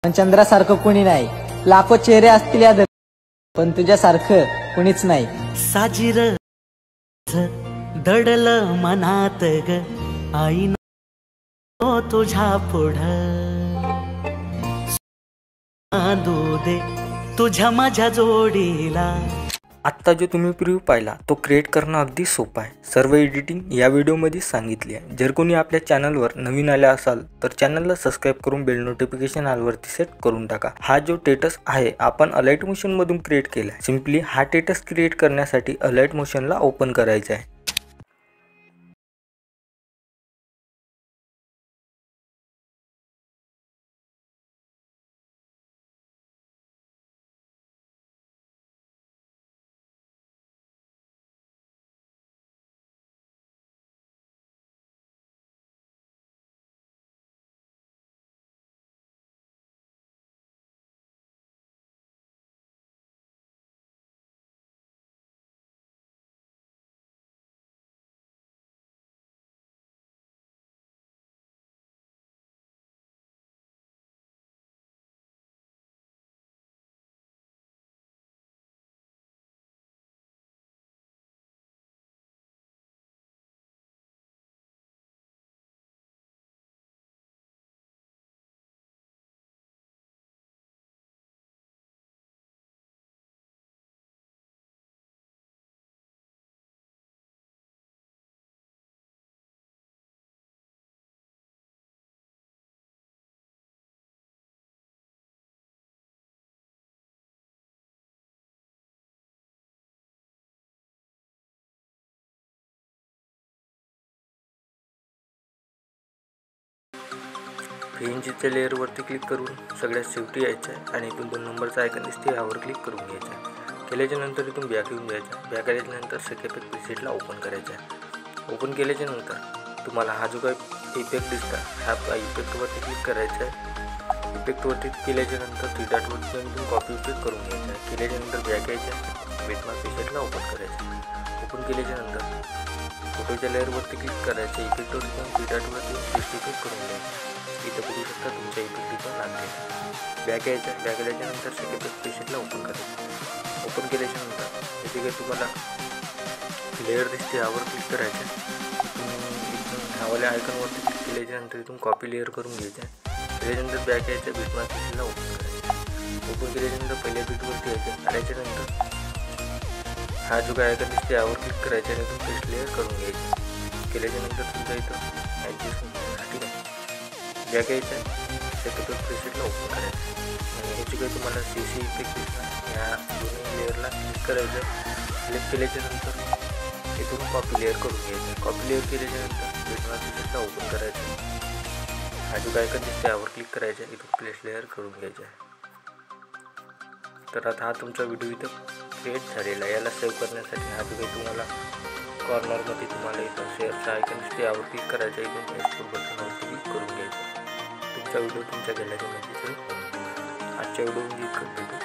पण चंद्रासारखं कुणी नाही. लाखो चेहरे असतील या पण तुझ्यासारखं कुणीच नाही. साजिर दडल मनात ग आईन तुझ्या पुढं दे तुझ्या माझ्या जोडीला। आत्ता जो तुम्ही प्रिव्ह्यू पाहिला तो क्रिएट करणं अगदी सोपं आहे। सर्व एडिटिंग या व्हिडिओमध्ये सांगितली आहे। जर कोणी आपल्या चॅनलवर नवीन आले असाल तर चॅनलला सबस्क्राइब करून बेल नोटिफिकेशन ऑलवरती सेट करून टाका। हा जो टेटस आहे आपण अलाइट मोशन मधून क्रिएट केला आहे। सिंपली हा टेटस क्रिएट करण्यासाठी अलाइट मोशनला ओपन करायचं आहे। PNGच्या लेअरवरती क्लिक करून सगळ्यात शेवटी यायचं आहे आणि इथून 2 नंबरचा आयकॉन दिसते यावर क्लिक करून घ्यायचं आहे। केल्याच्या नंतर इथून बॅक येऊन जायचं। बॅक आल्याच्यानंतर सेकंड प्रीसेटला ओपन करायचं आहे। ओपन केल्याच्या नंतर तुम्हाला हा जो काही इफेक्ट दिसता ह्या इफेक्टवरती क्लिक करायचं आहे। इफेक्टवरती केल्याच्या नंतर 3 डॉटवरती इथून कॉपी पेस्ट करून घ्यायचं आहे। केल्याच्यानंतर बॅक यायचं आहे। बिटमार्क प्रीसेटला ओपन करायचं आहे। ओपन केल्याच्या नंतर फोटोच्या लेअरवरती क्लिक करायचं। इफेक्टवरती जाऊन 3 डॉटवरती पेस्ट इफेक्ट करून घ्यायचं। इथं बघू शकता तुमच्या इफेक्ट इथं लागले। बॅक यायचं। बॅक आल्याच्यानंतर सेकंड प्रीसेटला ओपन करायचं। ओपन केल्याच्यानंतर इथे काही तुम्हाला लेअर दिसते यावर क्लिक करायचं। इथून ह्यावाल्या आयकॉनवरती क्लिक केल्याच्यानंतर इथून कॉपी लेअर करून घ्यायचं आहे। केल्याच्यानंतर बॅक यायचं। बिटमार्क प्रीसेटला ओपन करायचं। ओपन केल्याच्यानंतर पहिल्या बीटवरती यायचं। आल्याच्यानंतर हा जो काय आयकॉन दिसते यावर क्लिक करायचं आणि इथून पेस्ट लेअर करून घ्यायचं। केल्याच्यानंतर तुमच्या इथं ॲडजस्ट होण्यासाठी बॅक यायचं आहे। सेकंड प्रीसेटला ओपन करायचं आणि ह्याची काही तुम्हाला CC इफेक्ट दिसणार ह्या दोन्ही लेअरला क्लिक करायचं। क्लिक केल्याच्यानंतर इथून कॉपी लेअर करून घ्यायचं। कॉपी लेअर केल्याच्यानंतर बिटमार्क प्रीसेटला ओपन करायचं। हा जो आयकॉन दिसते यावर क्लिक करायचं आहे। इथून प्लेस लेअर करून घ्यायचं आहे। तर आता हा तुमचा व्हिडिओ इथं क्रिएट झालेला आहे। याला सेव्ह करण्यासाठी हा जो काही तुम्हाला कॉर्नरमध्ये तुम्हाला इथं शेअरचा आयकॉन दिसते यावर क्लिक करायचं। इथून एक्सपोर्ट बटनवरती क्लिक करून घ्यायचं। तुमचा व्हिडिओ तुमच्या गॅलरीमध्ये सेव्ह करून घ्या। आजच्या व्हिडिओमध्ये इतकंच भेटू।